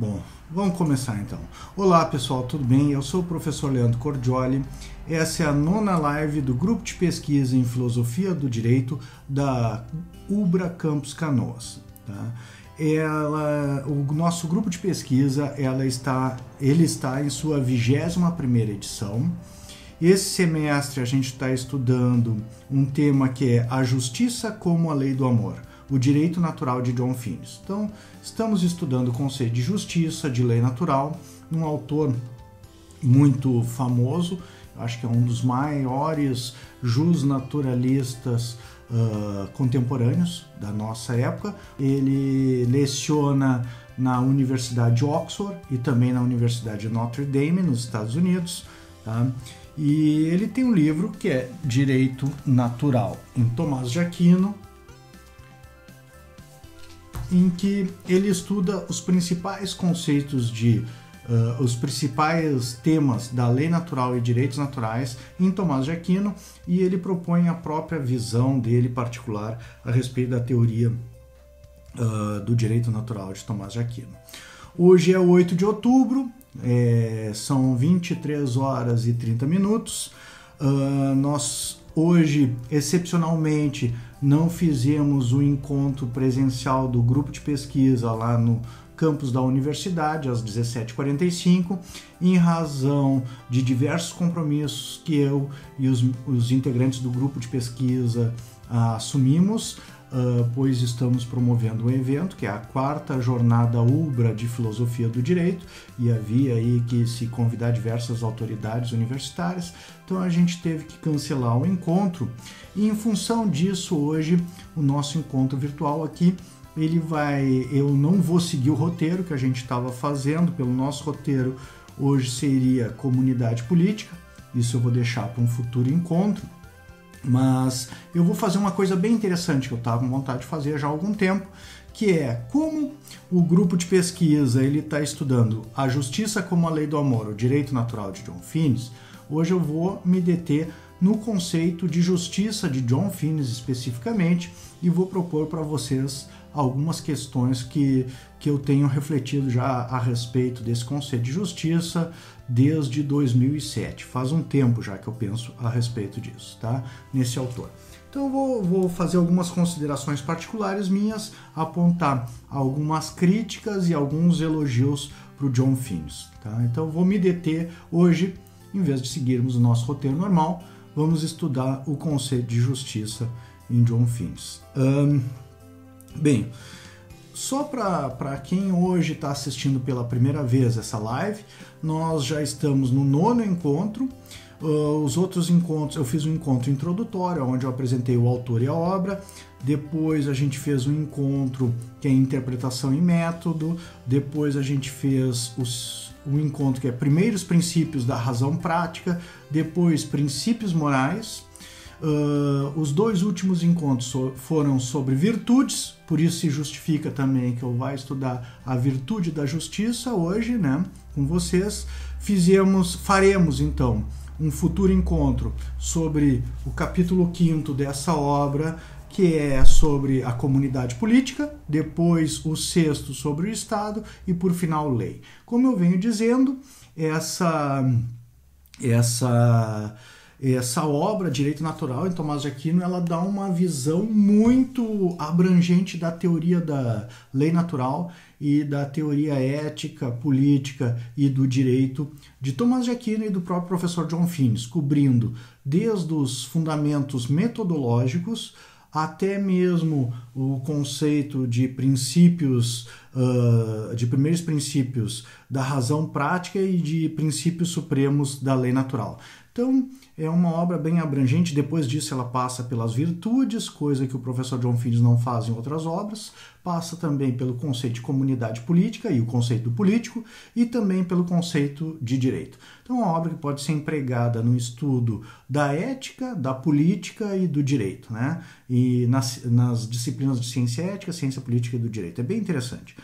Bom, vamos começar então. Olá pessoal, tudo bem? Eu sou o professor Leandro Cordioli. Essa é a 9ª live do Grupo de Pesquisa em Filosofia do Direito da UBRA Campus Canoas. Tá? O nosso grupo de pesquisa ele está em sua 21ª edição. Esse semestre a gente está estudando um tema que é a justiça como a lei do amor, o direito natural de John Finnes. Então, estamos estudando o conceito de justiça, de lei natural, um autor muito famoso, acho que é um dos maiores jusnaturalistas contemporâneos da nossa época. Ele leciona na Universidade de Oxford e também na Universidade de Notre Dame, nos Estados Unidos, tá? E ele tem um livro que é Direito Natural, em Tomás de Aquino, em que ele estuda os principais conceitos os principais temas da lei natural e direitos naturais em Tomás de Aquino, e ele propõe a própria visão dele particular a respeito da teoria do direito natural de Tomás de Aquino. Hoje é 8 de outubro, são 23 horas e 30 minutos. Nós hoje, excepcionalmente, não fizemos o encontro presencial do grupo de pesquisa lá no campus da universidade, às 17h45, em razão de diversos compromissos que eu e os integrantes do grupo de pesquisa assumimos, pois estamos promovendo um evento, que é a 4ª Jornada UBRA de Filosofia do Direito, e havia aí que se convidar diversas autoridades universitárias, então a gente teve que cancelar o encontro, e em função disso, hoje, o nosso encontro virtual aqui, eu não vou seguir o roteiro que a gente estava fazendo. Pelo nosso roteiro, hoje seria comunidade política, isso eu vou deixar para um futuro encontro, mas eu vou fazer uma coisa bem interessante que eu estava com vontade de fazer já há algum tempo, que é como o grupo de pesquisa está estudando a justiça como a lei do amor, o direito natural de John Finnes. Hoje eu vou me deter no conceito de justiça de John Finnes especificamente e vou propor para vocês algumas questões que eu tenho refletido já a respeito desse conceito de justiça desde 2007. Faz um tempo já que eu penso a respeito disso, tá? Nesse autor. Então eu vou fazer algumas considerações particulares minhas, apontar algumas críticas e alguns elogios para o John Finnes, tá? Então eu vou me deter hoje, em vez de seguirmos o nosso roteiro normal, vamos estudar o conceito de justiça em John Finnes. Bem, só para quem hoje está assistindo pela primeira vez essa live, nós já estamos no 9º encontro. Os outros encontros, eu fiz um encontro introdutório, onde eu apresentei o autor e a obra. Depois a gente fez um encontro que é interpretação e método. Depois a gente fez um encontro que é primeiros princípios da razão prática. Depois princípios morais. Os 2 últimos encontros foram sobre virtudes, por isso se justifica também que eu vou estudar a virtude da justiça hoje, né, com vocês. Faremos então um futuro encontro sobre o capítulo 5º dessa obra, que é sobre a comunidade política, depois o 6º sobre o Estado e por final lei. Como eu venho dizendo, essa obra, Direito Natural, em Tomás de Aquino, ela dá uma visão muito abrangente da teoria da lei natural e da teoria ética, política e do direito de Tomás de Aquino e do próprio professor John Finnes, cobrindo desde os fundamentos metodológicos até mesmo o conceito de princípios, de primeiros princípios da razão prática e de princípios supremos da lei natural. Então, é uma obra bem abrangente. Depois disso, ela passa pelas virtudes, coisa que o professor John Finnes não faz em outras obras. Passa também pelo conceito de comunidade política e o conceito do político, e também pelo conceito de direito. Então, é uma obra que pode ser empregada no estudo da ética, da política e do direito, né? E nas disciplinas de ciência ética, ciência política e do direito. É bem interessante.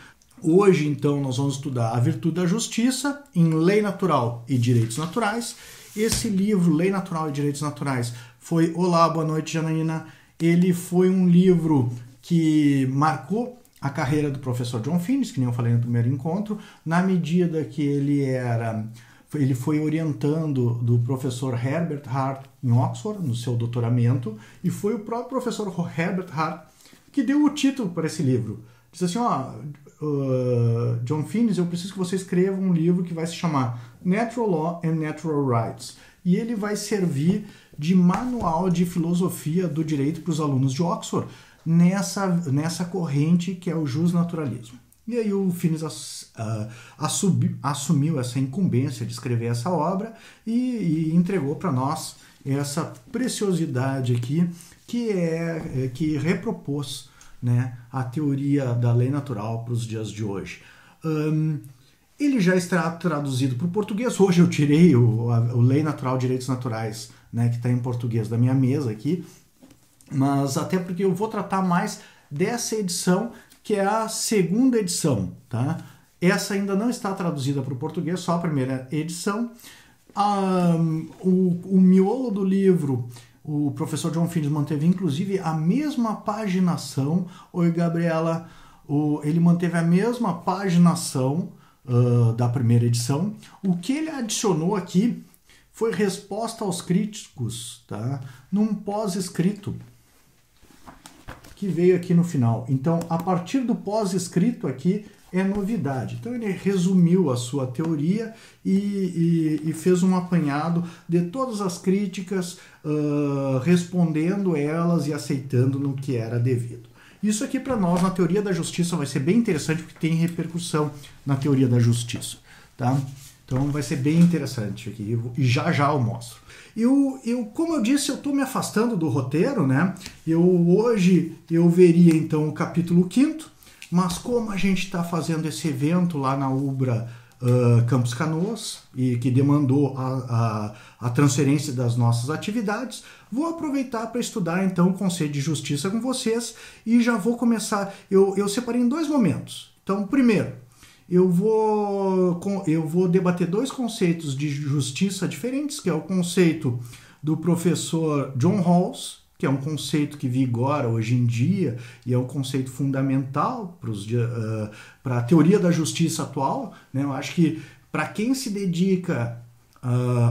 Hoje, então, nós vamos estudar a virtude da justiça em Lei Natural e Direitos Naturais. Esse livro, Lei Natural e Direitos Naturais, foi... Olá, boa noite, Janaína. Ele foi um livro que marcou a carreira do professor John Finnis, que nem eu falei no primeiro encontro, na medida que ele foi orientando do professor Herbert Hart em Oxford, no seu doutoramento, e foi o próprio professor Herbert Hart que deu o título para esse livro. Disse assim, John Finnis, eu preciso que você escreva um livro que vai se chamar Natural Law and Natural Rights. E ele vai servir de manual de filosofia do direito para os alunos de Oxford nessa corrente que é o justnaturalismo. E aí o Finnis assumiu essa incumbência de escrever essa obra e entregou para nós essa preciosidade aqui, que repropôs, né, a teoria da lei natural para os dias de hoje. Ele já está traduzido para o português. Hoje eu tirei o Lei Natural, Direitos Naturais, né, que está em português da minha mesa aqui, mas até porque eu vou tratar mais dessa edição, que é a segunda edição, tá? Essa ainda não está traduzida para o português, só a primeira edição. O miolo do livro, o professor John Finnis manteve inclusive a mesma paginação. Oi, Gabriela. Ele manteve a mesma paginação da primeira edição. O que ele adicionou aqui foi resposta aos críticos, tá? Num pós-escrito que veio aqui no final. Então, a partir do pós-escrito aqui é novidade. Então, ele resumiu a sua teoria e fez um apanhado de todas as críticas, respondendo elas e aceitando no que era devido. Isso aqui para nós, na teoria da justiça, vai ser bem interessante, porque tem repercussão na teoria da justiça, tá? Então vai ser bem interessante aqui, e já eu mostro. Como eu disse, eu estou me afastando do roteiro, né? Hoje eu veria então o capítulo 5º, mas como a gente está fazendo esse evento lá na UBRA Campos Canoas, e que demandou a transferência das nossas atividades, vou aproveitar para estudar então o conceito de justiça com vocês, e já vou começar. Eu separei em 2 momentos. Então, primeiro, eu vou debater 2 conceitos de justiça diferentes, que é o conceito do professor John Rawls, que é um conceito que vigora hoje em dia e é um conceito fundamental para a teoria da justiça atual, né? Eu acho que para quem se dedica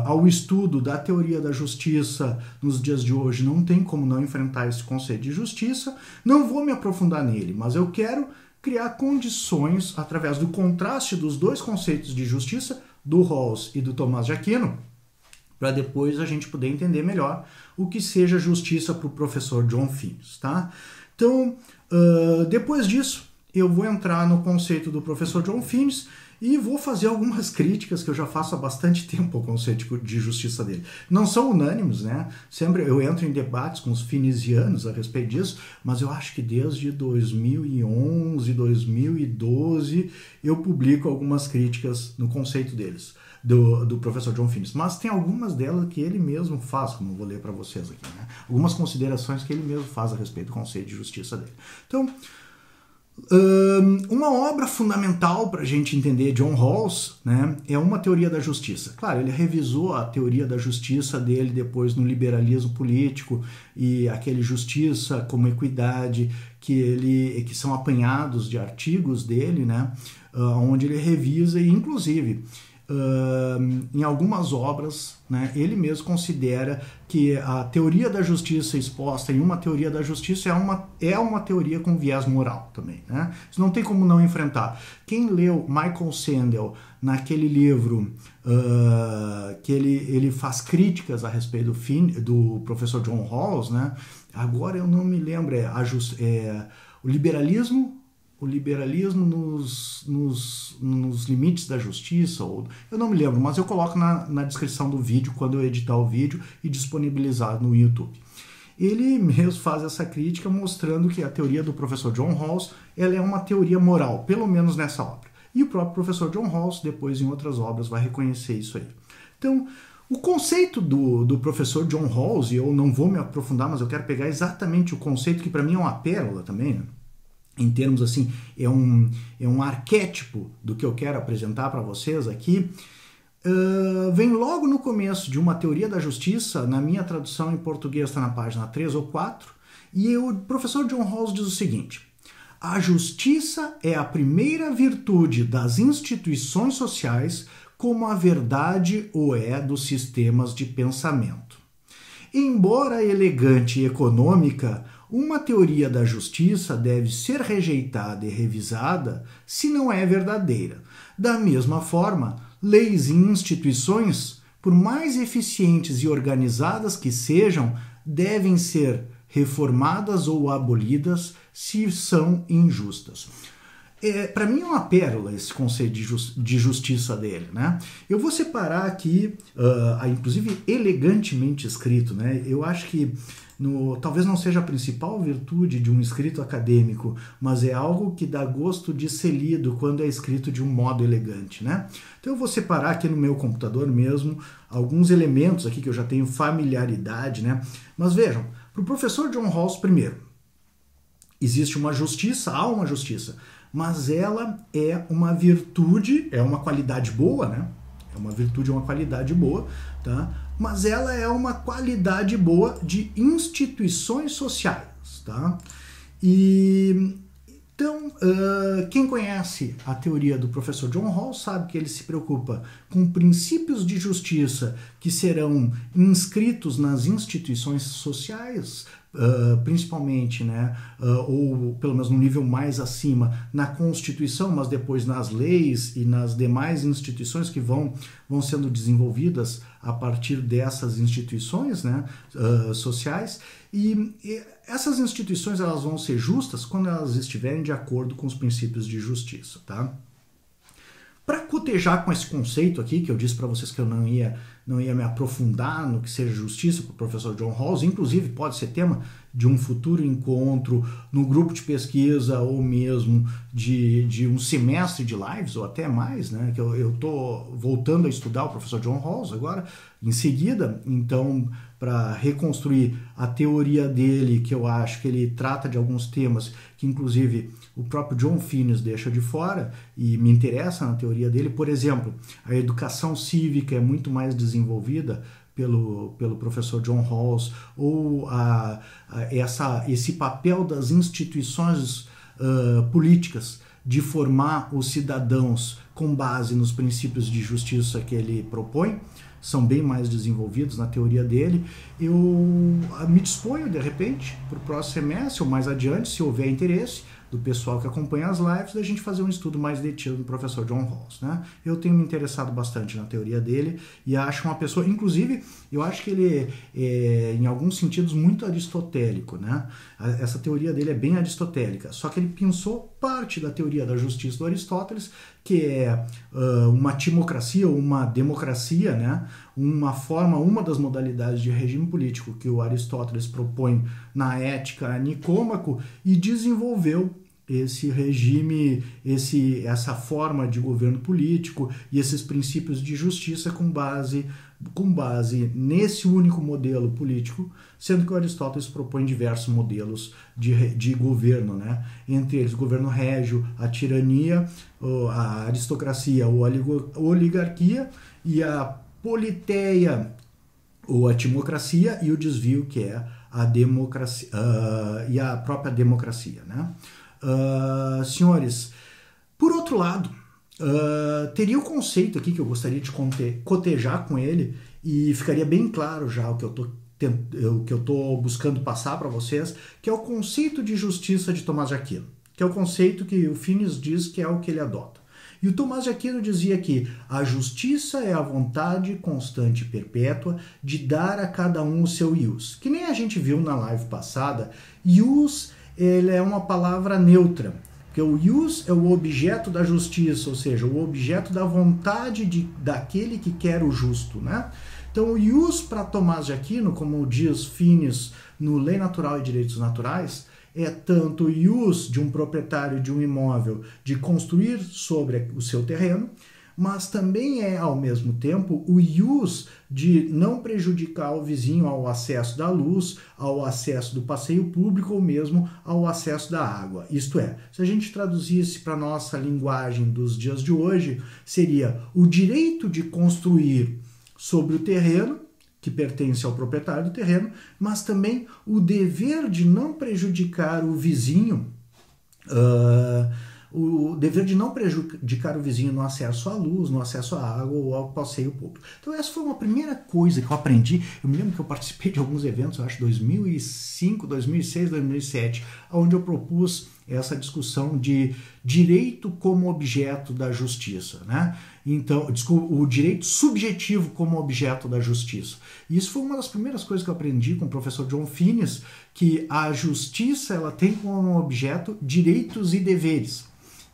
ao estudo da teoria da justiça nos dias de hoje, não tem como não enfrentar esse conceito de justiça. Não vou me aprofundar nele, mas eu quero criar condições, através do contraste dos 2 conceitos de justiça, do Rawls e do Tomás de Aquino, para depois a gente poder entender melhor o que seja justiça para o professor John Finnis, tá? Então, depois disso, eu vou entrar no conceito do professor John Finnis e vou fazer algumas críticas que eu já faço há bastante tempo ao conceito de justiça dele. Não são unânimes, né? Sempre eu entro em debates com os finisianos a respeito disso, mas eu acho que desde 2011, 2012, eu publico algumas críticas no conceito deles, do professor John Finnis. Mas tem algumas delas que ele mesmo faz, como eu vou ler para vocês aqui, né? Algumas considerações que ele mesmo faz a respeito do conceito de justiça dele. Então, uma obra fundamental para a gente entender John Rawls, né, é Uma Teoria da Justiça. Claro, ele revisou a teoria da justiça dele depois no liberalismo político e aquele justiça como equidade que são apanhados de artigos dele, né, onde ele revisa e, inclusive, em algumas obras, né, ele mesmo considera que a teoria da justiça exposta em Uma Teoria da Justiça é uma teoria com viés moral também, né? Isso não tem como não enfrentar. Quem leu Michael Sandel naquele livro que ele faz críticas a respeito do professor John Rawls, né? Agora eu não me lembro, o liberalismo nos limites da justiça, eu não me lembro, mas eu coloco na descrição do vídeo quando eu editar o vídeo e disponibilizar no YouTube. Ele mesmo faz essa crítica mostrando que a teoria do professor John Rawls ela é uma teoria moral, pelo menos nessa obra. E o próprio professor John Rawls, depois em outras obras, vai reconhecer isso aí. Então, o conceito do professor John Rawls, e eu não vou me aprofundar, mas eu quero pegar exatamente o conceito que para mim é uma pérola também, né? Em termos assim, é um arquétipo do que eu quero apresentar para vocês aqui, vem logo no começo de Uma Teoria da Justiça. Na minha tradução em português está na página 3 ou 4, e o professor John Rawls diz o seguinte: A justiça é a primeira virtude das instituições sociais, como a verdade o é dos sistemas de pensamento. Embora elegante e econômica, uma teoria da justiça deve ser rejeitada e revisada se não é verdadeira. Da mesma forma, leis e instituições, por mais eficientes e organizadas que sejam, devem ser reformadas ou abolidas se são injustas. Para mim é uma pérola esse conceito de justiça dele, né? Eu vou separar aqui, inclusive elegantemente escrito, né? Eu acho que talvez não seja a principal virtude de um escrito acadêmico, mas é algo que dá gosto de ser lido quando é escrito de um modo elegante, né? Então eu vou separar aqui no meu computador mesmo alguns elementos aqui que eu já tenho familiaridade, né? Mas vejam, para o professor John Rawls, primeiro, existe uma justiça, há uma justiça, mas ela é uma virtude, é uma qualidade boa, né? É uma virtude, é uma qualidade boa, tá? Mas ela é uma qualidade boa de instituições sociais, tá? Então, quem conhece a teoria do professor John Rawls sabe que ele se preocupa com princípios de justiça que serão inscritos nas instituições sociais, principalmente, né, ou pelo menos no nível mais acima, na Constituição, mas depois nas leis e nas demais instituições que vão sendo desenvolvidas a partir dessas instituições, né, sociais. E essas instituições elas vão ser justas quando elas estiverem de acordo com os princípios de justiça, tá? Para cotejar com esse conceito aqui, que eu disse para vocês que eu não ia me aprofundar no que seja justiça para o professor John Rawls, inclusive pode ser tema de um futuro encontro no grupo de pesquisa ou mesmo de um semestre de lives ou até mais, né? Que eu estou voltando a estudar o professor John Rawls agora, em seguida, então, para reconstruir a teoria dele, que eu acho que ele trata de alguns temas que inclusive o próprio John Finnis deixa de fora e me interessa na teoria dele. Por exemplo, a educação cívica é muito mais desenvolvida pelo professor John Rawls, ou esse papel das instituições políticas de formar os cidadãos com base nos princípios de justiça que ele propõe, são bem mais desenvolvidos na teoria dele. Eu me disponho, de repente, para o próximo semestre ou mais adiante, se houver interesse do pessoal que acompanha as lives, da gente fazer um estudo mais detido do professor John Rawls, né? Eu tenho me interessado bastante na teoria dele e acho uma pessoa, inclusive, eu acho que ele é, em alguns sentidos, muito aristotélico, né? Essa teoria dele é bem aristotélica, só que ele pensou parte da teoria da justiça do Aristóteles, que é uma timocracia ou uma democracia, né? Uma das modalidades de regime político que o Aristóteles propõe na Ética Nicômaco, e desenvolveu esse regime, essa forma de governo político e esses princípios de justiça com base nesse único modelo político, sendo que o Aristóteles propõe diversos modelos de governo, né? Entre eles o governo régio, a tirania, a aristocracia ou a oligarquia, e a politeia ou a timocracia, e o desvio, que é a democracia e a própria democracia, né? Senhores, por outro lado, teria o conceito aqui que eu gostaria de cotejar com ele, e ficaria bem claro já o que eu estou buscando passar para vocês, que é o conceito de justiça de Tomás de Aquino, que é o conceito que o Finnis diz que é o que ele adota. E o Tomás de Aquino dizia que a justiça é a vontade constante e perpétua de dar a cada um o seu ius. Que nem a gente viu na live passada, ius ele é uma palavra neutra, porque o ius é o objeto da justiça, ou seja, o objeto da vontade daquele que quer o justo, né? Então o ius para Tomás de Aquino, como diz Finnis no Lei Natural e Direitos Naturais, é tanto o ius de um proprietário de um imóvel de construir sobre o seu terreno, mas também é, ao mesmo tempo, o ius de não prejudicar o vizinho ao acesso da luz, ao acesso do passeio público ou mesmo ao acesso da água. Isto é, se a gente traduzisse para a nossa linguagem dos dias de hoje, seria o direito de construir sobre o terreno, que pertence ao proprietário do terreno, mas também o dever de não prejudicar o vizinho O dever de não prejudicar o vizinho no acesso à luz, no acesso à água ou ao passeio público. Então essa foi uma primeira coisa que eu aprendi. Eu me lembro que eu participei de alguns eventos, eu acho 2005, 2006, 2007, onde eu propus essa discussão de direito como objeto da justiça, né? Então, o direito subjetivo como objeto da justiça. E isso foi uma das primeiras coisas que eu aprendi com o professor John Finnis, que a justiça ela tem como objeto direitos e deveres.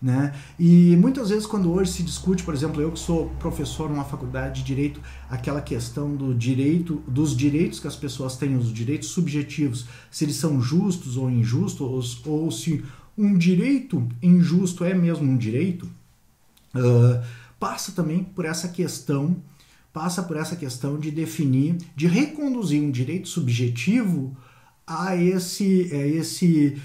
Né? E muitas vezes quando hoje se discute, por exemplo, eu que sou professor numa faculdade de Direito, aquela questão do direito, dos direitos que as pessoas têm, os direitos subjetivos, se eles são justos ou injustos, ou se um direito injusto é mesmo um direito, passa também por essa questão, de definir, de reconduzir um direito subjetivo a esse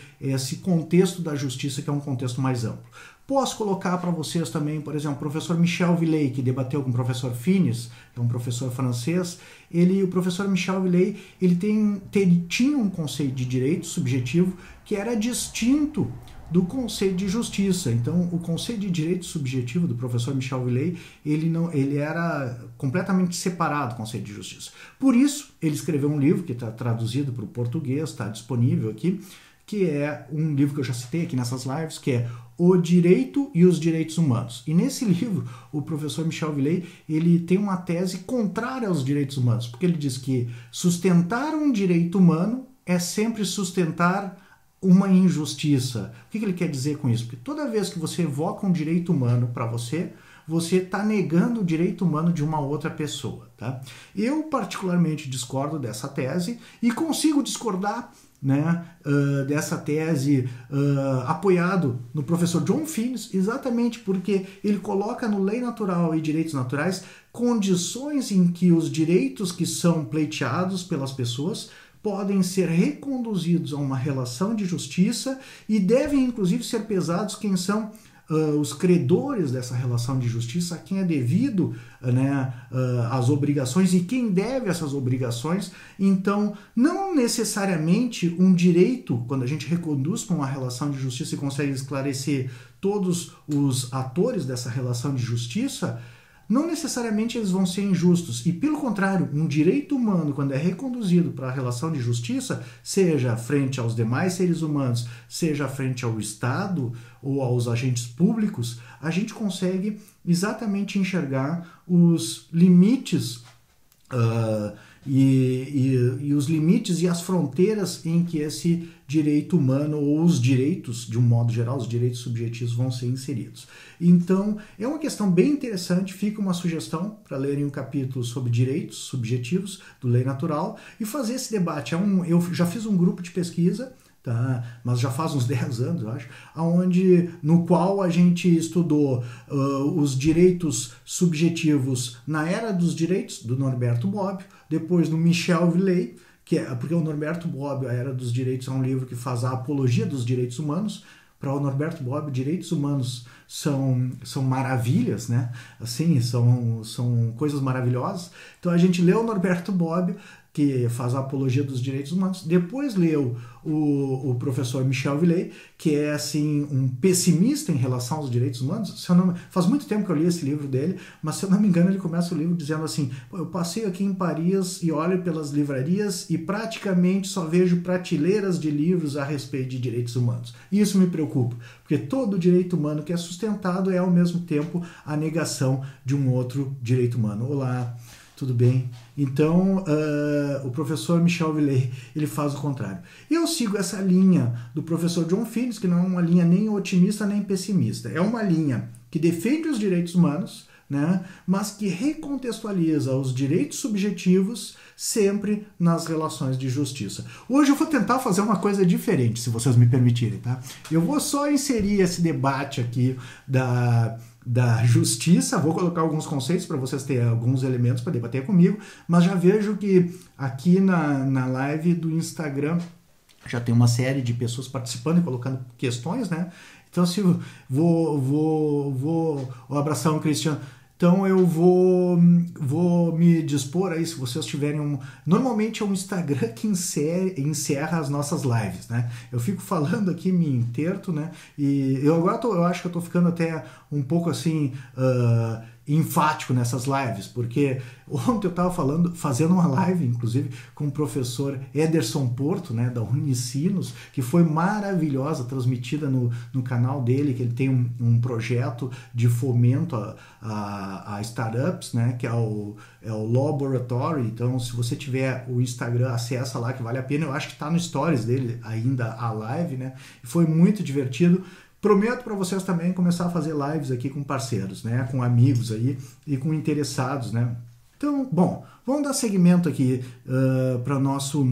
contexto da justiça, que é um contexto mais amplo. Posso colocar para vocês também, por exemplo, o professor Michel Villey, que debateu com o professor Finnis, que é um professor francês. O professor Michel Villey, ele tinha um conceito de direito subjetivo que era distinto do conceito de justiça. Então, o conceito de direito subjetivo do professor Michel Villey, ele era completamente separado do conceito de justiça. Por isso, ele escreveu um livro que está traduzido para o português, está disponível aqui, que é um livro que eu já citei aqui nessas lives, que é O Direito e os Direitos Humanos. E nesse livro, o professor Michel Villey, ele tem uma tese contrária aos direitos humanos, porque ele diz que sustentar um direito humano é sempre sustentar uma injustiça. O que ele quer dizer com isso? Porque toda vez que você evoca um direito humano para você está negando o direito humano de uma outra pessoa. Tá? Eu particularmente discordo dessa tese e consigo discordar, né, dessa tese apoiado no professor John Finnis, exatamente porque ele coloca no Lei Natural e Direitos Naturais condições em que os direitos que são pleiteados pelas pessoas podem ser reconduzidos a uma relação de justiça e devem, inclusive, ser pesados quem são os credores dessa relação de justiça, a quem é devido, né, as obrigações e quem deve essas obrigações. Então, não necessariamente um direito, quando a gente reconduz para uma relação de justiça e consegue esclarecer todos os atores dessa relação de justiça, não necessariamente eles vão ser injustos. E, pelo contrário, um direito humano, quando é reconduzido para a relação de justiça, seja frente aos demais seres humanos, seja frente ao Estado ou aos agentes públicos, a gente consegue exatamente enxergar os limites e os limites e as fronteiras em que esse direito humano ou os direitos, de um modo geral, os direitos subjetivos vão ser inseridos. Então, é uma questão bem interessante, fica uma sugestão para lerem um capítulo sobre direitos subjetivos do Lei Natural e fazer esse debate. Eu já fiz um grupo de pesquisa, tá? Mas já faz uns 10 anos, eu acho, no qual a gente estudou os direitos subjetivos na Era dos Direitos, do Norberto Bobbio, depois no Michel Villey, porque o Norberto Bobbio, A Era dos Direitos, é um livro que faz a apologia dos direitos humanos. Para o Norberto Bobbio, direitos humanos são maravilhas, né? Assim, são coisas maravilhosas. Então a gente leu o Norberto Bobbio, que faz a apologia dos direitos humanos, depois leu o professor Michel Villey, que é assim um pessimista em relação aos direitos humanos. Faz muito tempo que eu li esse livro dele, mas se eu não me engano ele começa o livro dizendo assim: eu passei aqui em Paris e olho pelas livrarias e praticamente só vejo prateleiras de livros a respeito de direitos humanos. E isso me preocupa, porque todo direito humano que é sustentado é ao mesmo tempo a negação de um outro direito humano. Olá, tudo bem? Então, o professor Michel Villey, ele faz o contrário. E eu sigo essa linha do professor John Finnis, que não é uma linha nem otimista nem pessimista. É uma linha que defende os direitos humanos, né, mas que recontextualiza os direitos subjetivos sempre nas relações de justiça. Hoje eu vou tentar fazer uma coisa diferente, se vocês me permitirem, tá? Eu vou só inserir esse debate aqui da justiça, vou colocar alguns conceitos para vocês terem alguns elementos para debater comigo, mas já vejo que aqui na live do Instagram já tem uma série de pessoas participando e colocando questões, né? Então, se vou abraçar um Cristiano. Então eu vou me dispor aí, se vocês tiverem um... Normalmente é um Instagram que encerra as nossas lives, né? Eu fico falando aqui, me interto, né? E eu agora eu acho que eu tô ficando até um pouco assim... enfático nessas lives, porque ontem eu estava fazendo uma live, inclusive, com o professor Ederson Porto, né, da Unicinos, que foi maravilhosa, transmitida no canal dele, que ele tem um projeto de fomento a startups, né, que é o Laboratory. Então, se você tiver o Instagram, acessa lá, que vale a pena. Eu acho que está no stories dele ainda a live, né, e foi muito divertido. Prometo para vocês também começar a fazer lives aqui com parceiros, né, com amigos aí e com interessados, né. Então, bom, vamos dar seguimento aqui para nosso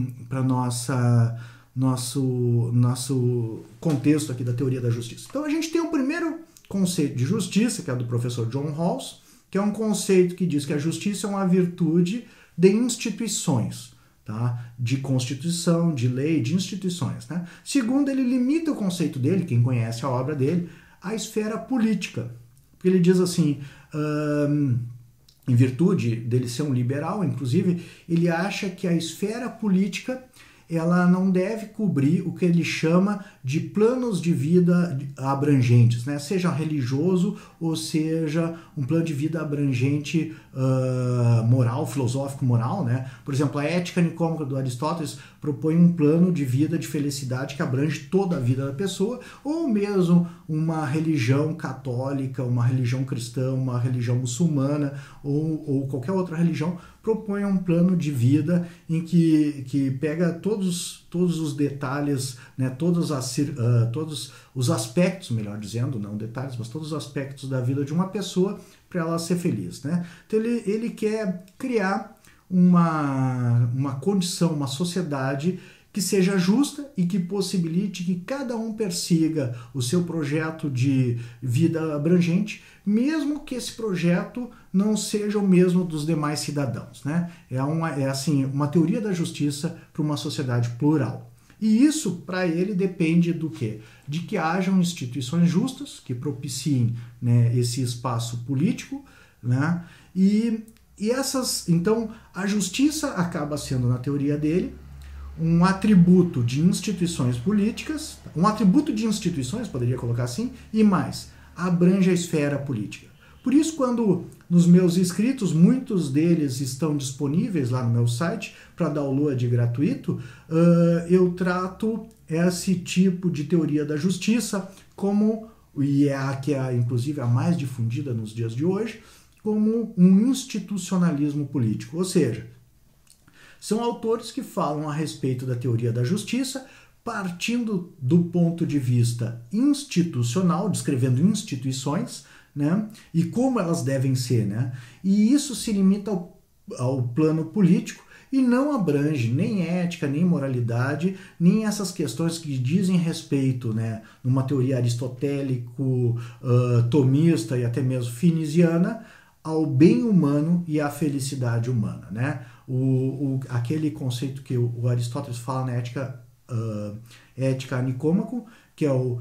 contexto aqui da teoria da justiça. Então, a gente tem o primeiro conceito de justiça, que é do professor John Rawls, que é um conceito que diz que a justiça é uma virtude de instituições. Tá? De constituição, de lei, de instituições. Né? Segundo, ele limita o conceito dele, quem conhece a obra dele, à esfera política. Porque ele diz assim, em virtude dele ser um liberal, inclusive, ele acha que a esfera política ela não deve cobrir o que ele chama de planos de vida abrangentes, né? Seja religioso ou seja um plano de vida abrangente moral, filosófico moral, né? Por exemplo, a ética nicômaca do Aristóteles propõe um plano de vida de felicidade que abrange toda a vida da pessoa, ou mesmo uma religião católica, uma religião cristã, uma religião muçulmana ou qualquer outra religião propõe um plano de vida em que pega todos os detalhes, né, todos os aspectos, melhor dizendo, não detalhes, mas todos os aspectos da vida de uma pessoa para ela ser feliz. Né? Então ele quer criar uma condição, uma sociedade que seja justa e que possibilite que cada um persiga o seu projeto de vida abrangente, mesmo que esse projeto não seja o mesmo dos demais cidadãos. Né? É uma teoria da justiça para uma sociedade plural. E isso, para ele, depende do quê? De que hajam instituições justas que propiciem, né, esse espaço político, né? Então, a justiça acaba sendo, na teoria dele, um atributo de instituições políticas, um atributo de instituições, poderia colocar assim, e mais, abrange a esfera política. Por isso, quando nos meus inscritos, muitos deles estão disponíveis lá no meu site para download gratuito, eu trato esse tipo de teoria da justiça como, e é a que é inclusive a mais difundida nos dias de hoje, como um institucionalismo político, ou seja, são autores que falam a respeito da teoria da justiça partindo do ponto de vista institucional, descrevendo instituições, né, e como elas devem ser. Né? E isso se limita ao plano político e não abrange nem ética, nem moralidade, nem essas questões que dizem respeito, né, numa teoria aristotélico, tomista e até mesmo finisiana, ao bem humano e à felicidade humana. Né? Aquele conceito que o Aristóteles fala na ética nicômaco, que é o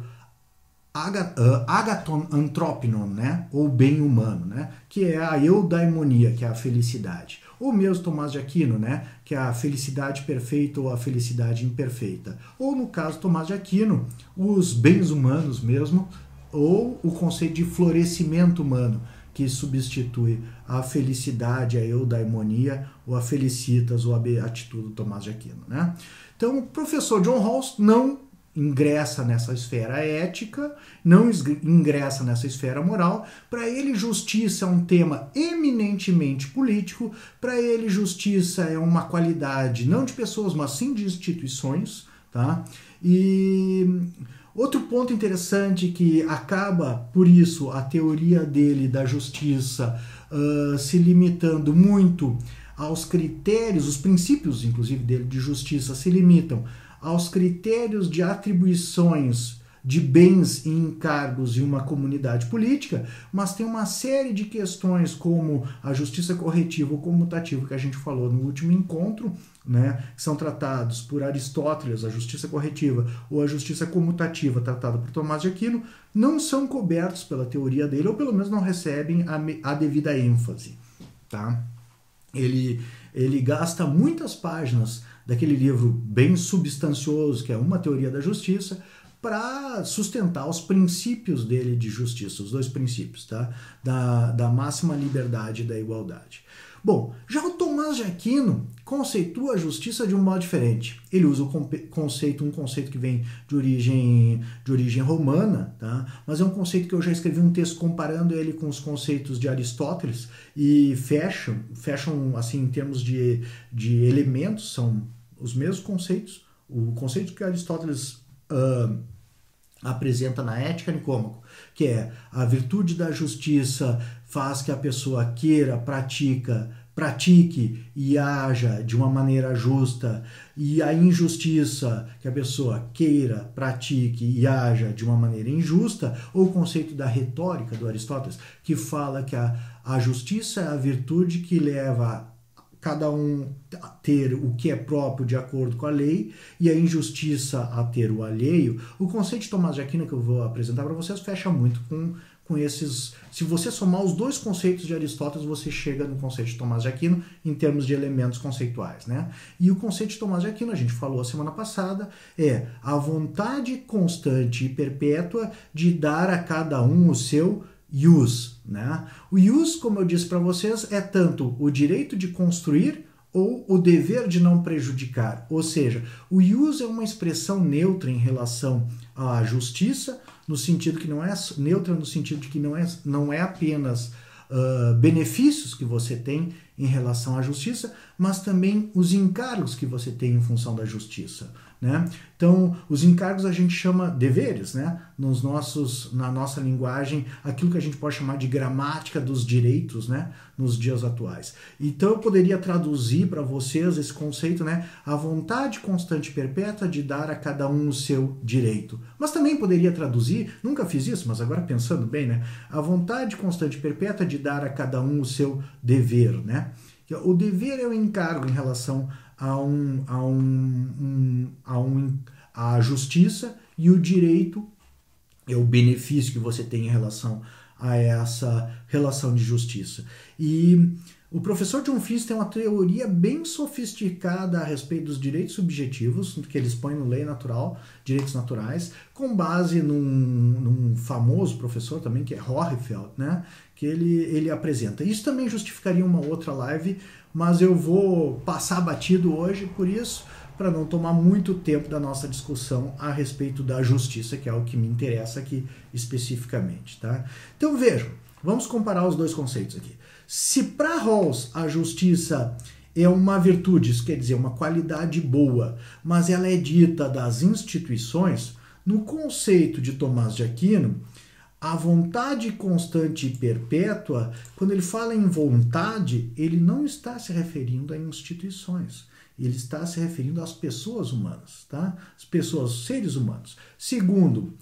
agaton anthropinon, né? Ou bem humano, né? Que é a eudaimonia, que é a felicidade. Ou mesmo Tomás de Aquino, né? Que é a felicidade perfeita ou a felicidade imperfeita. Ou, no caso Tomás de Aquino, os bens humanos mesmo, ou o conceito de florescimento humano, que substitui a felicidade, a eudaimonia, ou a felicitas, ou a beatitude do Tomás de Aquino. Né? Então, o professor John Rawls não ingressa nessa esfera ética, não ingressa nessa esfera moral. Para ele, justiça é um tema eminentemente político. Para ele, justiça é uma qualidade não de pessoas, mas sim de instituições. Tá? E outro ponto interessante que acaba, por isso, a teoria dele da justiça se limitando muito aos critérios, os princípios, inclusive, dele de justiça se limitam aos critérios de atribuições de bens e encargos em uma comunidade política, mas tem uma série de questões como a justiça corretiva ou comutativa que a gente falou no último encontro, né, que são tratados por Aristóteles, a justiça corretiva ou a justiça comutativa tratada por Tomás de Aquino, não são cobertos pela teoria dele, ou pelo menos não recebem a devida ênfase. Tá? Ele gasta muitas páginas daquele livro bem substancioso, que é Uma Teoria da Justiça, para sustentar os princípios dele de justiça, os dois princípios, tá? da máxima liberdade e da igualdade. Bom, já o Tomás de Aquino conceitua a justiça de um modo diferente. Ele usa um conceito que vem de origem romana, tá? Mas é um conceito que eu já escrevi um texto comparando ele com os conceitos de Aristóteles e fecham assim, em termos de elementos, são os mesmos conceitos. O conceito que Aristóteles apresenta na Ética Nicômaco, que é a virtude da justiça faz que a pessoa queira, pratique e haja de uma maneira justa, e a injustiça, que a pessoa queira, pratique e haja de uma maneira injusta, ou o conceito da retórica do Aristóteles, que fala que a justiça é a virtude que leva cada um a ter o que é próprio de acordo com a lei e a injustiça a ter o alheio. O conceito de Tomás de Aquino que eu vou apresentar para vocês fecha muito com esses... Se você somar os dois conceitos de Aristóteles, você chega no conceito de Tomás de Aquino em termos de elementos conceituais, né? E o conceito de Tomás de Aquino, a gente falou a semana passada, é a vontade constante e perpétua de dar a cada um o seu ius, né? O ius, como eu disse para vocês, é tanto o direito de construir ou o dever de não prejudicar. Ou seja, o ius é uma expressão neutra em relação à justiça, no sentido que não é neutra, no sentido de que não é apenas benefícios que você tem em relação à justiça, mas também os encargos que você tem em função da justiça, né? Então, os encargos a gente chama deveres, né? Na nossa linguagem, aquilo que a gente pode chamar de gramática dos direitos, né? Nos dias atuais. Então, eu poderia traduzir para vocês esse conceito, né? A vontade constante e perpétua de dar a cada um o seu direito. Mas também poderia traduzir, nunca fiz isso, mas agora pensando bem, né? A vontade constante e perpétua de dar a cada um o seu dever, né? O dever é o encargo em relação à justiça, e o direito é o benefício que você tem em relação a essa relação de justiça. E o professor John Fiske tem uma teoria bem sofisticada a respeito dos direitos subjetivos, que ele expõe no Lei Natural, Direitos Naturais, com base num famoso professor também, que é Horrefeld, né? Que ele apresenta. Isso também justificaria uma outra live, mas eu vou passar batido hoje por isso, para não tomar muito tempo da nossa discussão a respeito da justiça, que é o que me interessa aqui especificamente, tá? Então vejam, vamos comparar os dois conceitos aqui. Se para Rawls a justiça é uma virtude, isso quer dizer uma qualidade boa, mas ela é dita das instituições, no conceito de Tomás de Aquino, a vontade constante e perpétua, quando ele fala em vontade, ele não está se referindo a instituições. Ele está se referindo às pessoas humanas, tá? As pessoas, os seres humanos. Segundo,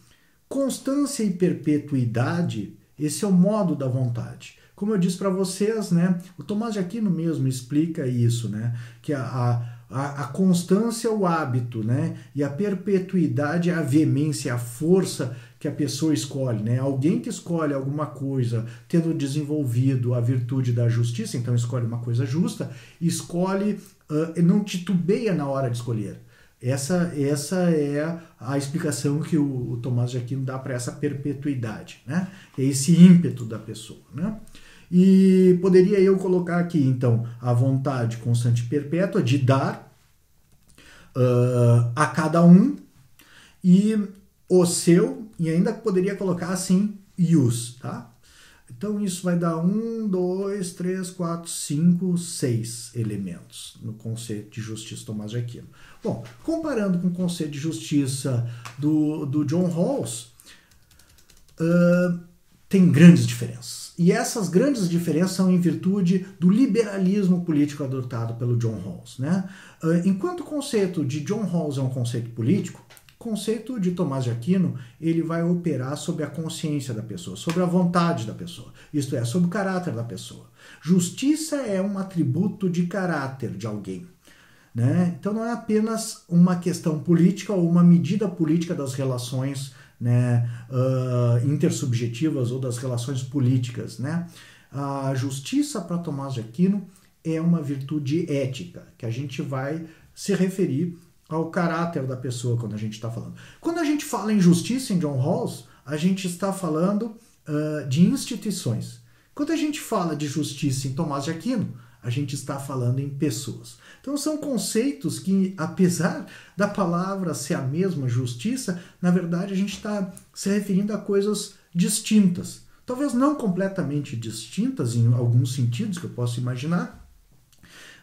constância e perpetuidade, esse é o modo da vontade. Como eu disse para vocês, né? O Tomás de Aquino mesmo explica isso, né? Que a constância é o hábito, né? E a perpetuidade é a veemência, a força que a pessoa escolhe, né? Alguém que escolhe alguma coisa tendo desenvolvido a virtude da justiça, então escolhe uma coisa justa, escolhe, não titubeia na hora de escolher. Essa é a explicação que o Tomás de Aquino dá para essa perpetuidade, né? É esse ímpeto da pessoa, né? E poderia eu colocar aqui, então, a vontade constante e perpétua de dar a cada um e o seu, e ainda poderia colocar assim, ius, tá? Então isso vai dar 1, 2, 3, 4, 5, 6 elementos no conceito de justiça Tomás de Aquino. Bom, comparando com o conceito de justiça do John Rawls, tem grandes diferenças. E essas grandes diferenças são em virtude do liberalismo político adotado pelo John Rawls, né? Enquanto o conceito de John Rawls é um conceito político, conceito de Tomás de Aquino, ele vai operar sobre a consciência da pessoa, sobre a vontade da pessoa, isto é, sobre o caráter da pessoa. Justiça é um atributo de caráter de alguém, né? Então não é apenas uma questão política ou uma medida política das relações, né, intersubjetivas ou das relações políticas, né? A justiça para Tomás de Aquino é uma virtude ética, que a gente vai se referir ao caráter da pessoa quando a gente está falando. Quando a gente fala em justiça em John Rawls, a gente está falando de instituições. Quando a gente fala de justiça em Tomás de Aquino, a gente está falando em pessoas. Então são conceitos que, apesar da palavra ser a mesma, justiça, na verdade a gente está se referindo a coisas distintas. Talvez não completamente distintas em alguns sentidos que eu posso imaginar,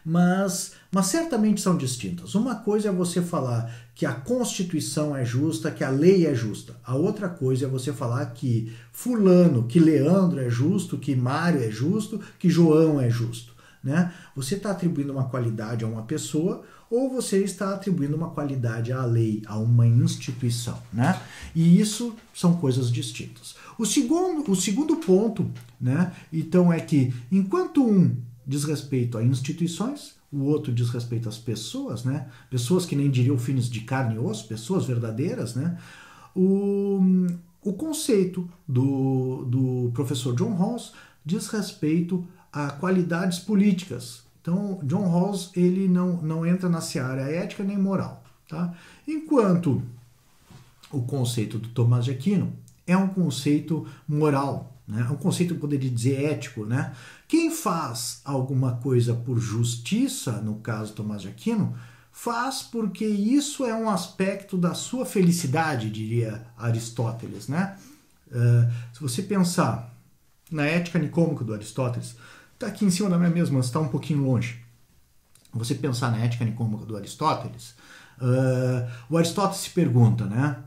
mas certamente são distintas. Uma coisa é você falar que a Constituição é justa, que a lei é justa. A outra coisa é você falar que fulano, que Leandro é justo, que Mário é justo, que João é justo, né? Você está atribuindo uma qualidade a uma pessoa ou você está atribuindo uma qualidade à lei, a uma instituição, né? E isso são coisas distintas. O segundo ponto, né, então, é que enquanto um diz respeito a instituições, o outro diz respeito às pessoas, né? Pessoas que nem diriam filhos de carne e osso, pessoas verdadeiras, né? O conceito do professor John Rawls diz respeito a qualidades políticas. Então, John Rawls ele não entra na seara ética nem moral, tá? Enquanto o conceito do Tomás de Aquino é um conceito moral, né? É um conceito, eu poderia dizer, ético, né? Quem faz alguma coisa por justiça, no caso Tomás de Aquino, faz porque isso é um aspecto da sua felicidade, diria Aristóteles, né? Se você pensar na Ética Nicômaca do Aristóteles, está aqui em cima da minha mesa, mas está um pouquinho longe. Você pensar na Ética Nicômaca do Aristóteles, o Aristóteles se pergunta, né?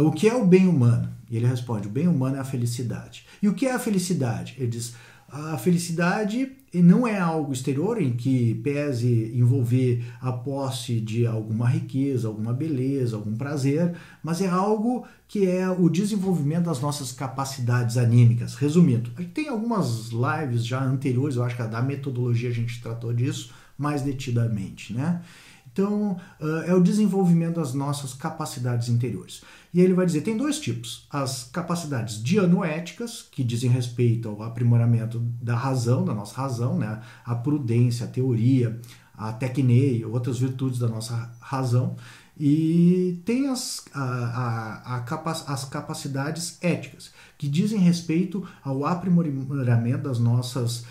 O que é o bem humano? E ele responde, o bem humano é a felicidade. E o que é a felicidade? Ele diz, a felicidade não é algo exterior em que pese envolver a posse de alguma riqueza, alguma beleza, algum prazer, mas é algo que é o desenvolvimento das nossas capacidades anímicas. Resumindo, tem algumas lives já anteriores, eu acho que da metodologia a gente tratou disso mais detidamente, né? Então, é o desenvolvimento das nossas capacidades interiores. E ele vai dizer, tem dois tipos. As capacidades dianoéticas, que dizem respeito ao aprimoramento da razão, da nossa razão, né? A prudência, a teoria, a tecneia, outras virtudes da nossa razão. E tem as capacidades éticas, que dizem respeito ao aprimoramento das nossas,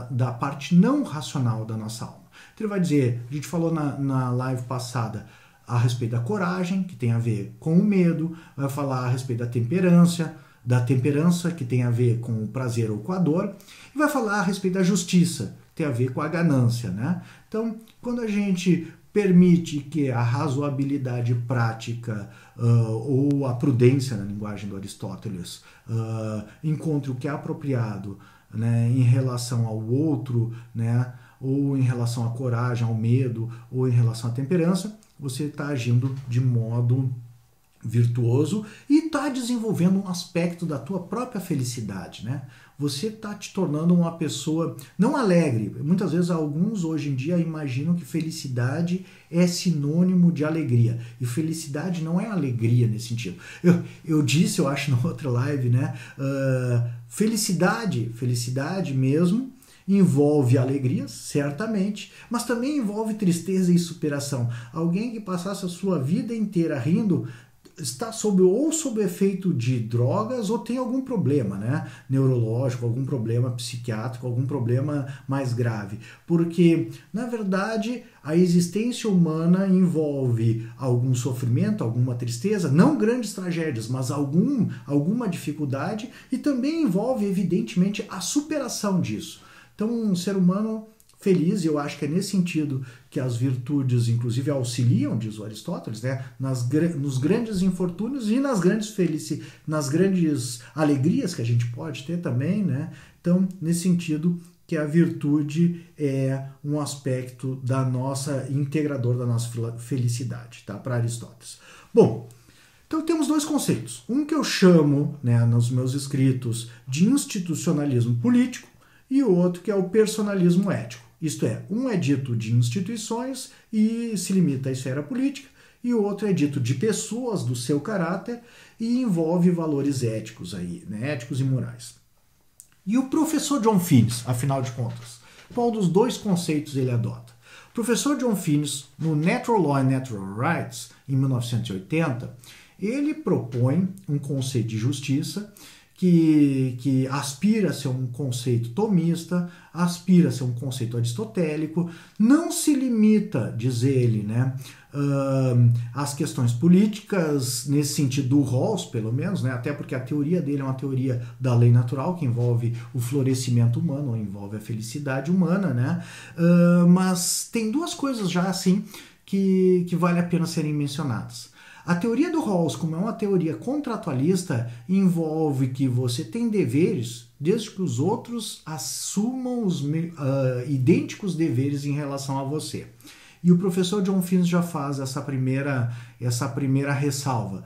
da parte não racional da nossa alma. Então ele vai dizer, a gente falou na live passada a respeito da coragem, que tem a ver com o medo, vai falar a respeito da temperança, que tem a ver com o prazer ou com a dor, e vai falar a respeito da justiça, que tem a ver com a ganância, né? Então, quando a gente permite que a razoabilidade prática ou a prudência, na linguagem do Aristóteles, encontre o que é apropriado, né, em relação ao outro, né, ou em relação à coragem, ao medo, ou em relação à temperança, você está agindo de modo virtuoso e está desenvolvendo um aspecto da tua própria felicidade, né? Você está te tornando uma pessoa não alegre. Muitas vezes alguns hoje em dia imaginam que felicidade é sinônimo de alegria. E felicidade não é alegria nesse sentido. Eu disse, eu acho, na outra live, né? Felicidade mesmo envolve alegria, certamente, mas também envolve tristeza e superação. Alguém que passasse a sua vida inteira rindo está sob o efeito de drogas ou tem algum problema, né, neurológico, algum problema psiquiátrico, algum problema mais grave. Porque, na verdade, a existência humana envolve algum sofrimento, alguma tristeza, não grandes tragédias, mas alguma dificuldade, e também envolve, evidentemente, a superação disso. Então, um ser humano feliz, e eu acho que é nesse sentido que as virtudes, inclusive, auxiliam, diz o Aristóteles, né, nos grandes infortúnios e nas grandes alegrias que a gente pode ter também, né? Então, nesse sentido que a virtude é um aspecto da nossa integrador da nossa felicidade, tá? Para Aristóteles. Bom, então temos dois conceitos. Um que eu chamo, né, nos meus escritos, de institucionalismo político e o outro que é o personalismo ético. Isto é, um é dito de instituições e se limita à esfera política, e o outro é dito de pessoas, do seu caráter, e envolve valores éticos aí, né, éticos e morais. E o professor John Finnis, afinal de contas, qual dos dois conceitos ele adota? O professor John Finnis, no Natural Law and Natural Rights, em 1980, ele propõe um conceito de justiça que aspira a ser um conceito tomista, aspira a ser um conceito aristotélico, não se limita, diz ele, né, às questões políticas, nesse sentido do Rawls, pelo menos, né, até porque a teoria dele é uma teoria da lei natural, que envolve o florescimento humano, ou envolve a felicidade humana, né, mas tem duas coisas já assim que vale a pena serem mencionadas. A teoria do Rawls, como é uma teoria contratualista, envolve que você tem deveres desde que os outros assumam os idênticos deveres em relação a você. E o professor John Finnis já faz essa primeira ressalva.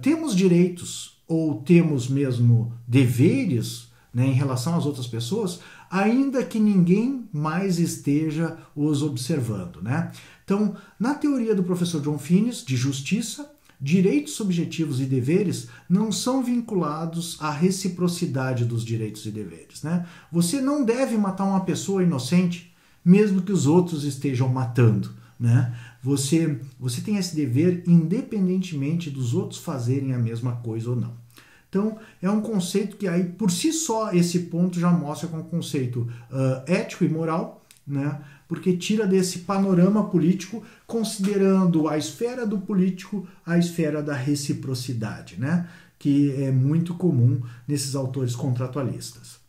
Temos direitos ou temos mesmo deveres, né, em relação às outras pessoas, ainda que ninguém mais esteja os observando, né? Então, na teoria do professor John Finnis, de justiça, direitos subjetivos e deveres não são vinculados à reciprocidade dos direitos e deveres, né? Você não deve matar uma pessoa inocente, mesmo que os outros estejam matando, né? Você tem esse dever independentemente dos outros fazerem a mesma coisa ou não. Então, é um conceito que aí, por si só, esse ponto já mostra que é um conceito ético e moral, né? Porque tira desse panorama político, considerando a esfera do político a esfera da reciprocidade, né? Que é muito comum nesses autores contratualistas.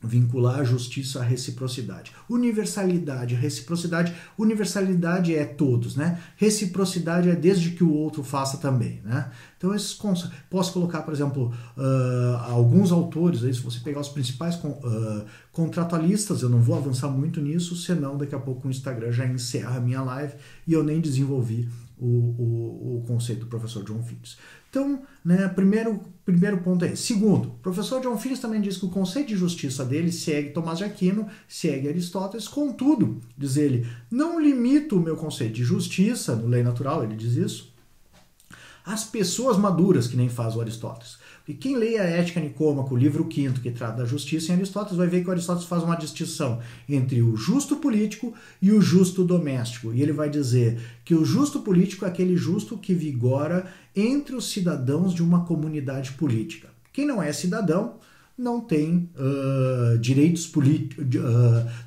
Vincular a justiça à reciprocidade. Universalidade, reciprocidade. Universalidade é todos, né? Reciprocidade é desde que o outro faça também, né? Então, esses posso colocar, por exemplo, alguns autores, aí, se você pegar os principais contratualistas, eu não vou avançar muito nisso, senão daqui a pouco o Instagram já encerra a minha live e eu nem desenvolvi o conceito do professor John Finnis. Então, né, primeiro ponto é esse. Segundo, o professor John Finnis também diz que o conceito de justiça dele segue Tomás de Aquino, segue Aristóteles, contudo, diz ele, não limito o meu conceito de justiça, no lei natural, ele diz isso, às pessoas maduras, que nem faz o Aristóteles. E quem lê a Ética Nicômaco, o livro 5º, que trata da justiça em Aristóteles, vai ver que o Aristóteles faz uma distinção entre o justo político e o justo doméstico. E ele vai dizer que o justo político é aquele justo que vigora entre os cidadãos de uma comunidade política. Quem não é cidadão não tem direitos políticos,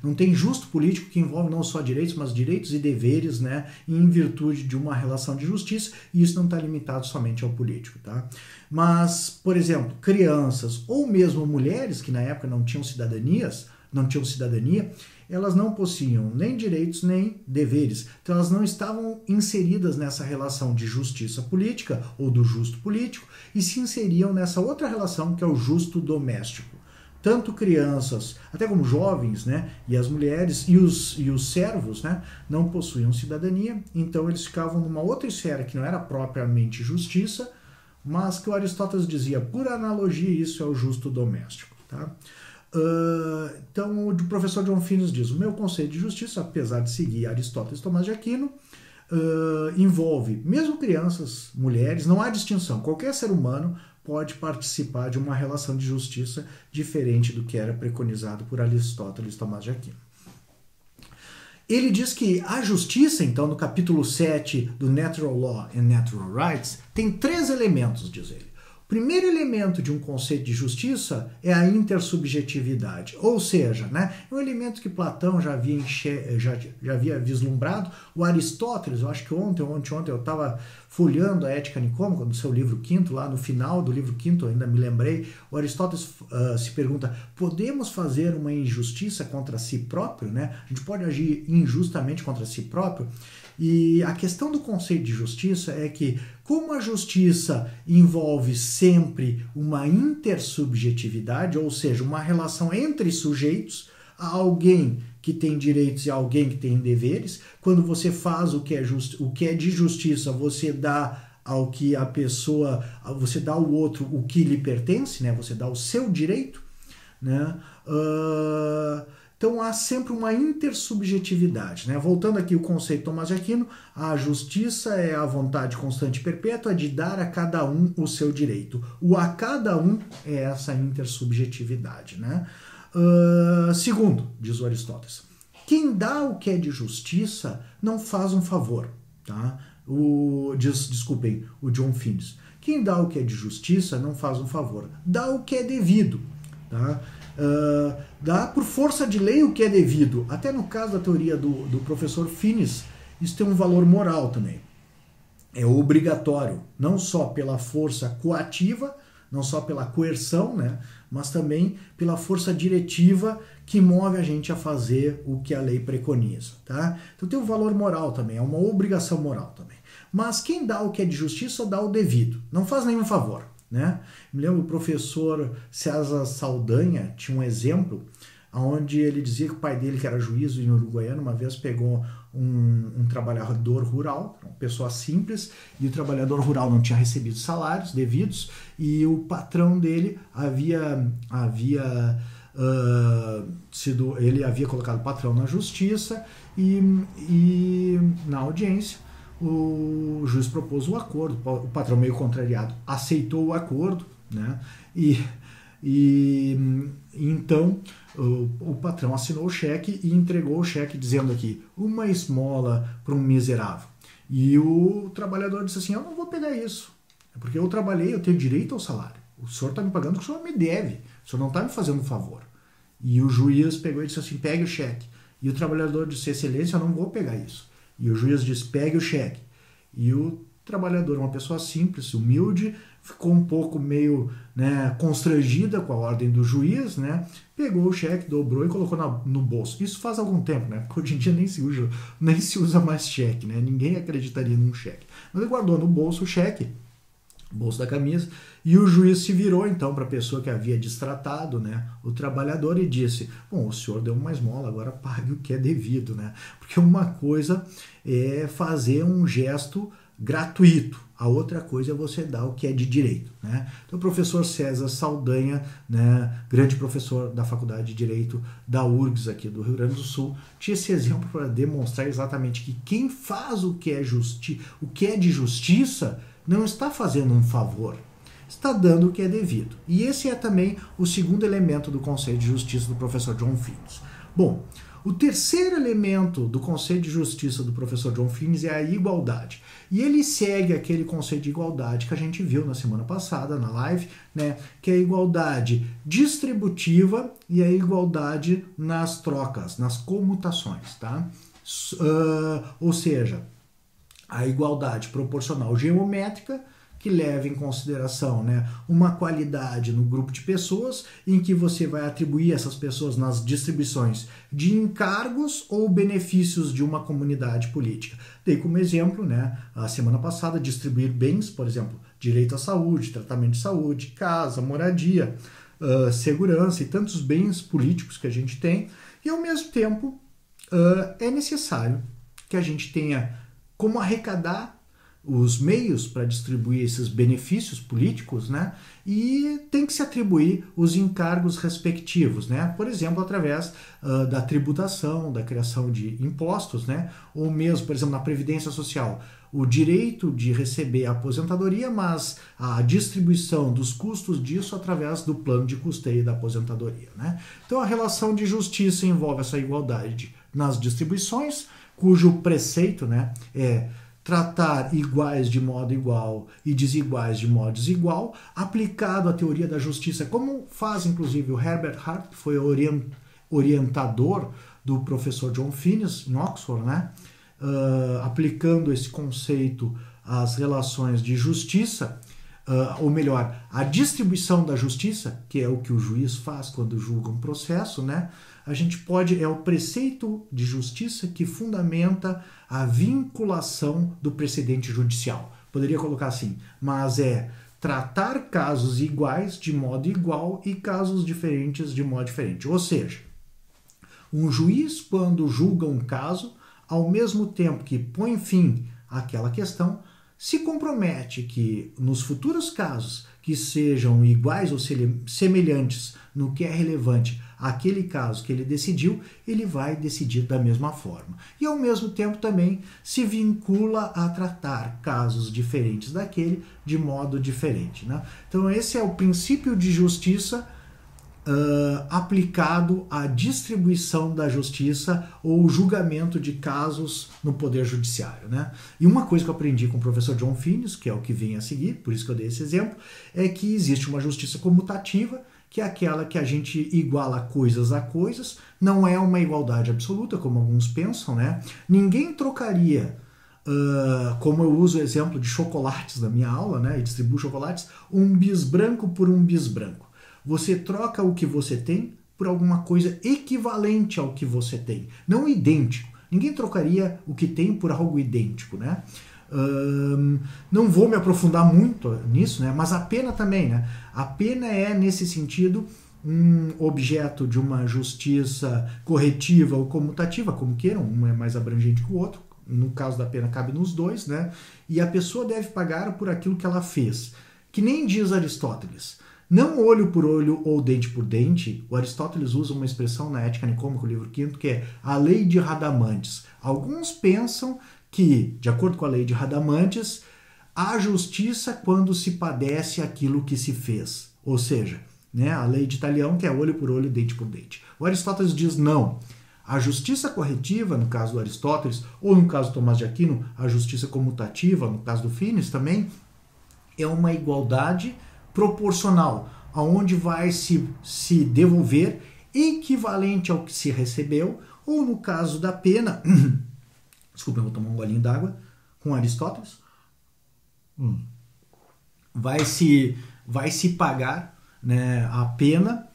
não tem justo político que envolve não só direitos, mas direitos e deveres, né, em virtude de uma relação de justiça, e isso não está limitado somente ao político, tá? Mas, por exemplo, crianças ou mesmo mulheres que na época não tinham cidadania, elas não possuíam nem direitos nem deveres. Então elas não estavam inseridas nessa relação de justiça política ou do justo político e se inseriam nessa outra relação que é o justo doméstico. Tanto crianças, até como jovens, né, e as mulheres e os servos, né, não possuíam cidadania, então eles ficavam numa outra esfera que não era propriamente justiça, mas que o Aristóteles dizia, por analogia, isso é o justo doméstico, tá? Então, o professor John Finnis diz, o meu conceito de justiça, apesar de seguir Aristóteles e Tomás de Aquino, envolve mesmo crianças, mulheres, não há distinção. Qualquer ser humano pode participar de uma relação de justiça diferente do que era preconizado por Aristóteles e Tomás de Aquino. Ele diz que a justiça, então, no capítulo 7 do Natural Law and Natural Rights, tem 3 elementos, diz ele. O primeiro elemento de um conceito de justiça é a intersubjetividade, ou seja, né, é um elemento que Platão já havia vislumbrado, o Aristóteles, eu acho que ontem eu estava folheando a Ética Nicômaca, no seu livro 5º, lá no final do livro 5º, ainda me lembrei, o Aristóteles se pergunta, podemos fazer uma injustiça contra si próprio? Né? A gente pode agir injustamente contra si próprio? E a questão do conceito de justiça é que, como a justiça envolve sempre uma intersubjetividade, ou seja, uma relação entre sujeitos, Há alguém que tem direitos e alguém que tem deveres. Quando você faz o que é de justiça, você dá ao que a pessoa, você dá ao outro o que lhe pertence, né? Você dá o seu direito, né? Então há sempre uma intersubjetividade, né? Voltando aqui o conceito de Tomás de Aquino, a justiça é a vontade constante e perpétua de dar a cada um o seu direito. O a cada um é essa intersubjetividade, né? Segundo, diz o Aristóteles, quem dá o que é de justiça não faz um favor, tá? Desculpem, o John Finnes. Quem dá o que é de justiça não faz um favor, dá o que é devido, tá? Dá por força de lei o que é devido. Até no caso da teoria do professor Finnes, isso tem um valor moral também. É obrigatório, não só pela força coativa, não só pela coerção, né, mas também pela força diretiva que move a gente a fazer o que a lei preconiza, tá? Então tem um valor moral também, é uma obrigação moral também. Mas quem dá o que é de justiça dá o devido, não faz nenhum favor, né? Me lembro o professor César Saldanha tinha um exemplo onde ele dizia que o pai dele, que era juiz em Uruguaiana, uma vez pegou um trabalhador rural, uma pessoa simples, e o trabalhador rural não tinha recebido salários devidos, e o patrão dele ele havia colocado o patrão na justiça, e na audiência o juiz propôs o acordo, o patrão meio contrariado aceitou o acordo, né? Então o patrão assinou o cheque e entregou o cheque dizendo aqui, uma esmola para um miserável. E o trabalhador disse assim, eu não vou pegar isso, porque eu trabalhei, eu tenho direito ao salário. O senhor está me pagando porque o senhor me deve, o senhor não está me fazendo um favor. E o juiz pegou e disse assim, pegue o cheque. E o trabalhador disse, excelência, eu não vou pegar isso. E o juiz disse, pegue o cheque. E o trabalhador, uma pessoa simples, humilde, ficou um pouco meio, né, constrangida com a ordem do juiz, né? Pegou o cheque, dobrou e colocou no bolso. Isso faz algum tempo, né? Porque hoje em dia nem se usa mais cheque, né? Ninguém acreditaria num cheque. Mas ele guardou no bolso o cheque, bolso da camisa, e o juiz se virou então para a pessoa que havia destratado, né, o trabalhador, e disse, bom, o senhor deu uma esmola, agora pague o que é devido, né? Porque uma coisa é fazer um gesto gratuito, a outra coisa é você dar o que é de direito, né? Então o professor César Saldanha, né, grande professor da Faculdade de Direito da URGS aqui do Rio Grande do Sul, tinha esse exemplo para demonstrar exatamente que quem faz o que é de justiça não está fazendo um favor, está dando o que é devido. E esse é também o segundo elemento do conceito de justiça do professor John Finnes. Bom, o terceiro elemento do conceito de justiça do professor John Finnes é a igualdade. E ele segue aquele conceito de igualdade que a gente viu na semana passada, na live, né, que é a igualdade distributiva e a igualdade nas trocas, nas comutações, tá? Ou seja, a igualdade proporcional geométrica, que leva em consideração, né, uma qualidade no grupo de pessoas, em que você vai atribuir essas pessoas nas distribuições de encargos ou benefícios de uma comunidade política. Dei como exemplo, né, a semana passada, distribuir bens, por exemplo, direito à saúde, tratamento de saúde, casa, moradia, segurança e tantos bens políticos que a gente tem, e ao mesmo tempo é necessário que a gente tenha como arrecadar os meios para distribuir esses benefícios políticos, né? E tem que se atribuir os encargos respectivos, né? Por exemplo, através da tributação, da criação de impostos, né? Ou mesmo, por exemplo, na Previdência Social, o direito de receber a aposentadoria, mas a distribuição dos custos disso através do plano de custeio da aposentadoria, né? Então a relação de justiça envolve essa igualdade nas distribuições, cujo preceito, né, é tratar iguais de modo igual e desiguais de modo desigual, aplicado à teoria da justiça, como faz inclusive o Herbert Hart, que foi orientador do professor John Finnes em Oxford, né? Aplicando esse conceito às relações de justiça, ou melhor, a distribuição da justiça, que é o que o juiz faz quando julga um processo, né? A gente é o preceito de justiça que fundamenta a vinculação do precedente judicial. Poderia colocar assim, mas é tratar casos iguais de modo igual e casos diferentes de modo diferente. Ou seja, Um juiz, quando julga um caso, ao mesmo tempo que põe fim àquela questão, se compromete que nos futuros casos que sejam iguais ou semelhantes no que é relevante àquele caso que ele decidiu, ele vai decidir da mesma forma. E ao mesmo tempo também se vincula a tratar casos diferentes daquele de modo diferente, né? Então esse é o princípio de justiça aplicado à distribuição da justiça ou julgamento de casos no Poder Judiciário, né? E uma coisa que eu aprendi com o professor John Finnis, que é o que vem a seguir, por isso que eu dei esse exemplo, é que existe uma justiça comutativa, que é aquela que a gente iguala coisas a coisas, não é uma igualdade absoluta, como alguns pensam, né? Ninguém trocaria, como eu uso o exemplo de chocolates na minha aula, né? E distribuo chocolates, um bis branco por um bis branco. Você troca o que você tem por alguma coisa equivalente ao que você tem, não idêntico. Ninguém trocaria o que tem por algo idêntico, né? Não vou me aprofundar muito nisso, né? Mas a pena também, né? A pena é, nesse sentido, um objeto de uma justiça corretiva ou comutativa, como queiram, um é mais abrangente que o outro. No caso da pena cabe nos dois, né? E a pessoa deve pagar por aquilo que ela fez. Que nem diz Aristóteles. Não olho por olho ou dente por dente, o Aristóteles usa uma expressão na Ética Nicômaca, livro 5º, que é a lei de Radamantes. Alguns pensam que, de acordo com a lei de Radamantes, há justiça quando se padece aquilo que se fez. Ou seja, né, a lei de Talião, que é olho por olho, dente por dente. O Aristóteles diz não. A justiça corretiva, no caso do Aristóteles, ou no caso do Tomás de Aquino, a justiça comutativa, no caso do Finnis também, é uma igualdade proporcional, aonde vai se devolver equivalente ao que se recebeu, ou no caso da pena, desculpa, eu vou tomar um golinho d'água, com Aristóteles, vai se pagar, né, a pena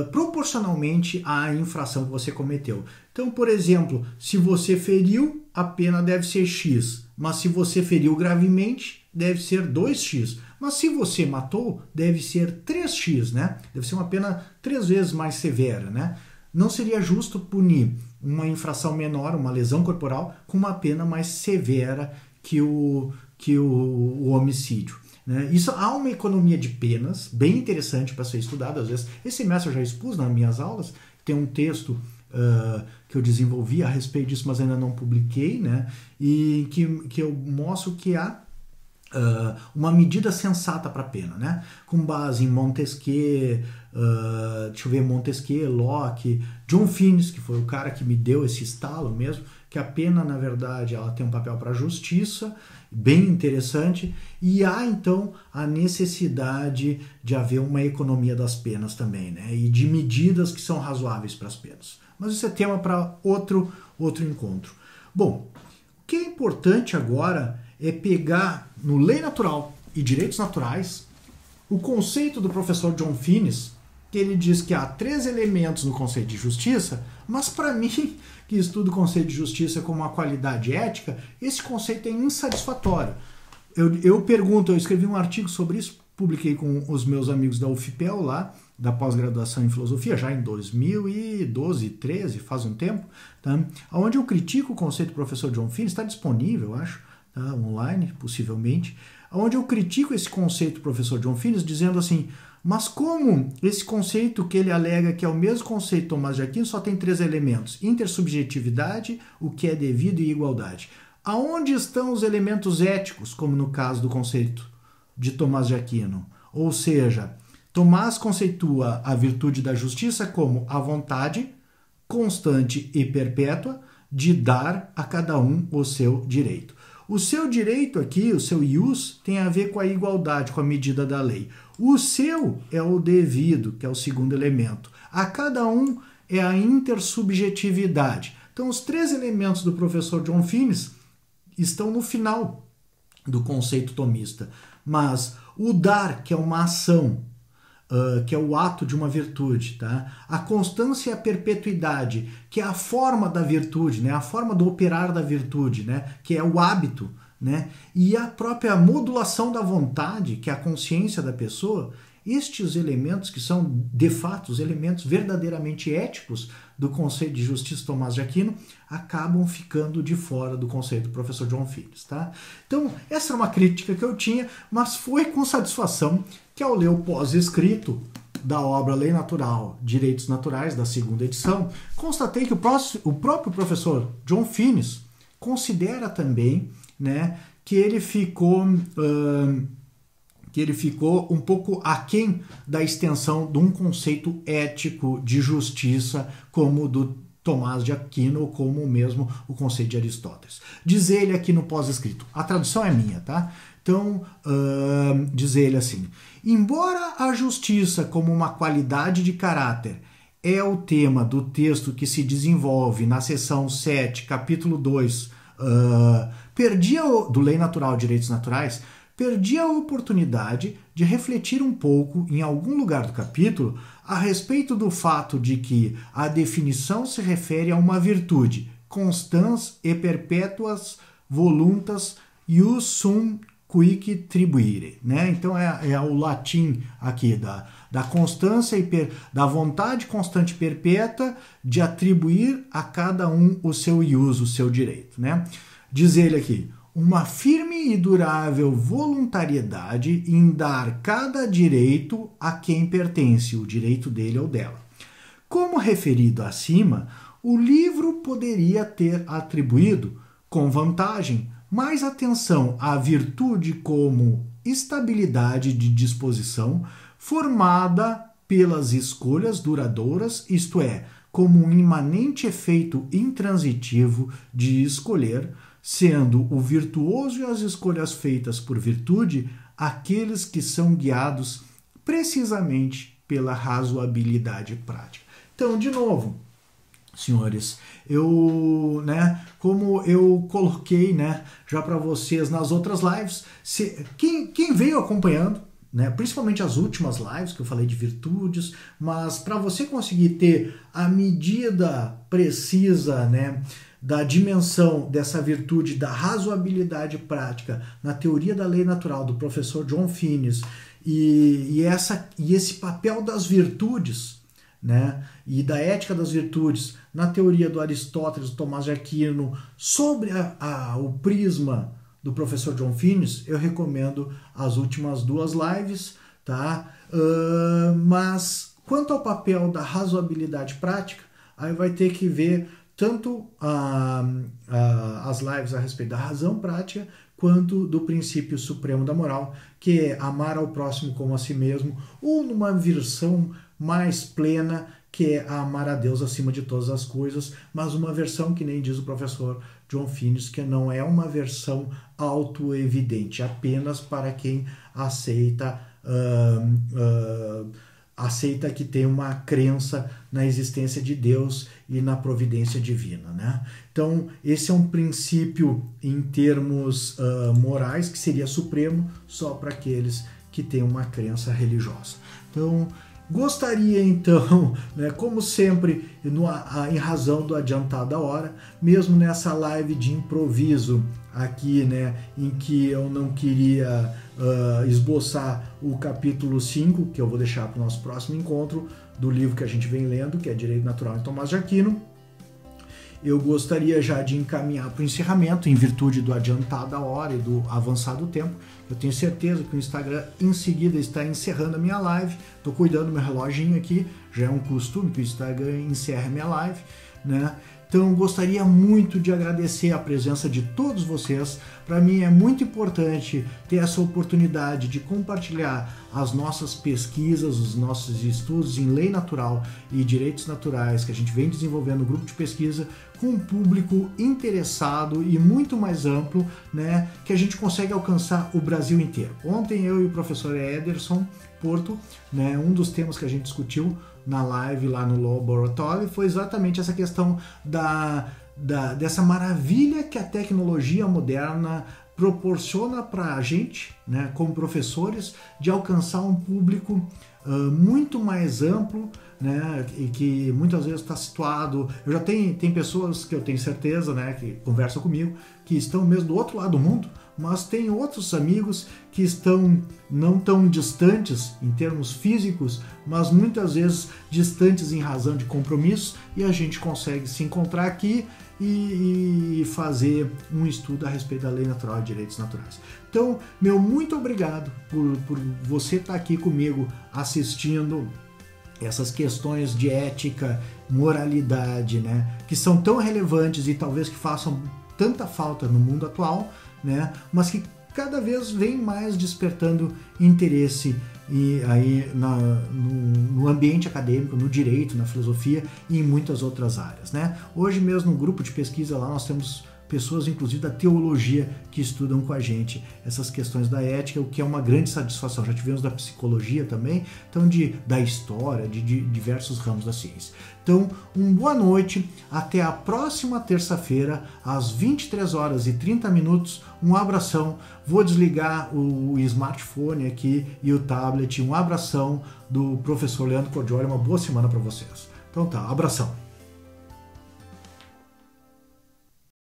proporcionalmente à infração que você cometeu. Então, por exemplo, se você feriu, a pena deve ser X, mas se você feriu gravemente, deve ser 2x. Mas se você matou, deve ser 3x, né? Deve ser uma pena 3 vezes mais severa, né? Não seria justo punir uma infração menor, uma lesão corporal, com uma pena mais severa que o homicídio, né? Isso há uma economia de penas bem interessante para ser estudada. Às vezes, esse semestre eu já expus nas minhas aulas, tem um texto que eu desenvolvi a respeito disso, mas ainda não publiquei, né? E que eu mostro que há uma medida sensata para a pena, né? Com base em Montesquieu, Montesquieu, Locke, John Finnis, que foi o cara que me deu esse estalo mesmo, que a pena, na verdade, ela tem um papel para a justiça, bem interessante, e há, então, a necessidade de haver uma economia das penas também, né? E de medidas que são razoáveis para as penas. Mas isso é tema para outro encontro. Bom, o que é importante agora é pegar no Lei Natural e Direitos Naturais o conceito do professor John Finnis, que ele diz que há 3 elementos no conceito de justiça, mas para mim, que estudo o conceito de justiça como uma qualidade ética, esse conceito é insatisfatório. Eu escrevi um artigo sobre isso, publiquei com os meus amigos da UFPEL lá, da pós-graduação em filosofia, já em 2012, 13, faz um tempo, tá? Onde eu critico o conceito do professor John Finnis, está disponível, eu acho, tá? Online, possivelmente, onde eu critico esse conceito do professor John Finnis, dizendo assim, mas como esse conceito que ele alega que é o mesmo conceito de Tomás de Aquino só tem 3 elementos, intersubjetividade, o que é devido e igualdade. Aonde estão os elementos éticos, como no caso do conceito de Tomás de Aquino? Ou seja, Tomás conceitua a virtude da justiça como a vontade constante e perpétua de dar a cada um o seu direito. O seu direito aqui, o seu ius, tem a ver com a igualdade, com a medida da lei. O seu é o devido, que é o segundo elemento. A cada um é a intersubjetividade. Então, os 3 elementos do professor John Finnis estão no final do conceito tomista. Mas o dar, que é uma ação, que é o ato de uma virtude, tá? A constância e a perpetuidade, que é a forma da virtude, né? A forma do operar da virtude, né? Que é o hábito, né? E a própria modulação da vontade, que é a consciência da pessoa, estes elementos que são, de fato, os elementos verdadeiramente éticos do conceito de justiça Tomás de Aquino, acabam ficando de fora do conceito do professor John Finnes, tá? Então, essa era uma crítica que eu tinha, mas foi com satisfação que, ao ler o pós-escrito da obra Lei Natural, Direitos Naturais, da segunda edição, constatei que o próprio professor John Finnes considera também, né, que ele ficou um pouco aquém da extensão de um conceito ético de justiça como o do Tomás de Aquino, ou como mesmo o conceito de Aristóteles. Diz ele aqui no pós-escrito, a tradução é minha, tá? Então, diz ele assim: embora a justiça como uma qualidade de caráter é o tema do texto que se desenvolve na seção 7, capítulo 2, do Lei Natural e Direitos Naturais, perdi a oportunidade de refletir um pouco, em algum lugar do capítulo, a respeito do fato de que a definição se refere a uma virtude, constans e perpetuas voluntas ius sum quic tribuire, né? Então é o latim aqui da constância e da vontade constante e perpétua de atribuir a cada um o seu ius, o seu direito, né? Diz ele aqui: uma firme e durável voluntariedade em dar cada direito a quem pertence, o direito dele ou dela. Como referido acima, o livro poderia ter atribuído, com vantagem, mais atenção à virtude como estabilidade de disposição formada pelas escolhas duradouras, isto é, como um imanente efeito intransitivo de escolher, sendo o virtuoso e as escolhas feitas por virtude aqueles que são guiados precisamente pela razoabilidade prática. Então, de novo, senhores, como eu coloquei, já para vocês nas outras lives, quem veio acompanhando, principalmente as últimas lives que eu falei de virtudes, mas para você conseguir ter a medida precisa, da dimensão dessa virtude da razoabilidade prática na teoria da lei natural do professor John Finnes e esse papel das virtudes, e da ética das virtudes na teoria do Aristóteles, do Tomás de Aquino, sobre o prisma do professor John Finnes, eu recomendo as últimas duas lives, tá? Mas quanto ao papel da razoabilidade prática, aí vai ter que ver tanto as lives a respeito da razão prática, quanto do princípio supremo da moral, que é amar ao próximo como a si mesmo, ou numa versão mais plena, que é amar a Deus acima de todas as coisas, mas uma versão que nem diz o professor John Finnes, que não é uma versão autoevidente, apenas para quem aceita que tem uma crença na existência de Deus e na providência divina, Então, esse é um princípio em termos morais que seria supremo só para aqueles que têm uma crença religiosa. Então, gostaria então, como sempre, em razão do adiantado da hora, mesmo nessa live de improviso aqui, em que eu não queria esboçar o capítulo 5, que eu vou deixar para o nosso próximo encontro, do livro que a gente vem lendo, que é Direito Natural de Tomás de Aquino. Eu gostaria já de encaminhar para o encerramento, em virtude do adiantado da hora e do avançado tempo. Eu tenho certeza que o Instagram em seguida está encerrando a minha live. Estou cuidando do meu reloginho aqui, já é um costume que o Instagram encerre a minha live, Então, gostaria muito de agradecer a presença de todos vocês. Para mim é muito importante ter essa oportunidade de compartilhar as nossas pesquisas, os nossos estudos em lei natural e direitos naturais que a gente vem desenvolvendo no grupo de pesquisa com um público interessado e muito mais amplo, que a gente consegue alcançar o Brasil inteiro. Ontem eu e o professor Ederson Porto, um dos temas que a gente discutiu na live lá no Laboratório foi exatamente essa questão dessa maravilha que a tecnologia moderna proporciona para a gente, como professores, de alcançar um público muito mais amplo, né, e que muitas vezes está situado. Eu já tem pessoas que eu tenho certeza, né, que conversam comigo, que estão mesmo do outro lado do mundo, mas tem outros amigos que estão não tão distantes em termos físicos, mas muitas vezes distantes em razão de compromissos, e a gente consegue se encontrar aqui e fazer um estudo a respeito da lei natural e direitos naturais. Então, meu muito obrigado por você estar aqui comigo assistindo essas questões de ética, moralidade, né, que são tão relevantes e talvez que façam tanta falta no mundo atual, né, mas que cada vez vem mais despertando interesse aí no ambiente acadêmico, no direito, na filosofia e em muitas outras áreas, né? Hoje mesmo no grupo de pesquisa lá nós temos pessoas, inclusive da teologia, que estudam com a gente essas questões da ética, o que é uma grande satisfação. Já tivemos da psicologia também, então da história, de diversos ramos da ciência. Então, boa noite, até a próxima terça-feira, às 23h30. Um abração, vou desligar o smartphone aqui e o tablet. Um abração do professor Leandro Cordioli, uma boa semana para vocês. Então tá, abração.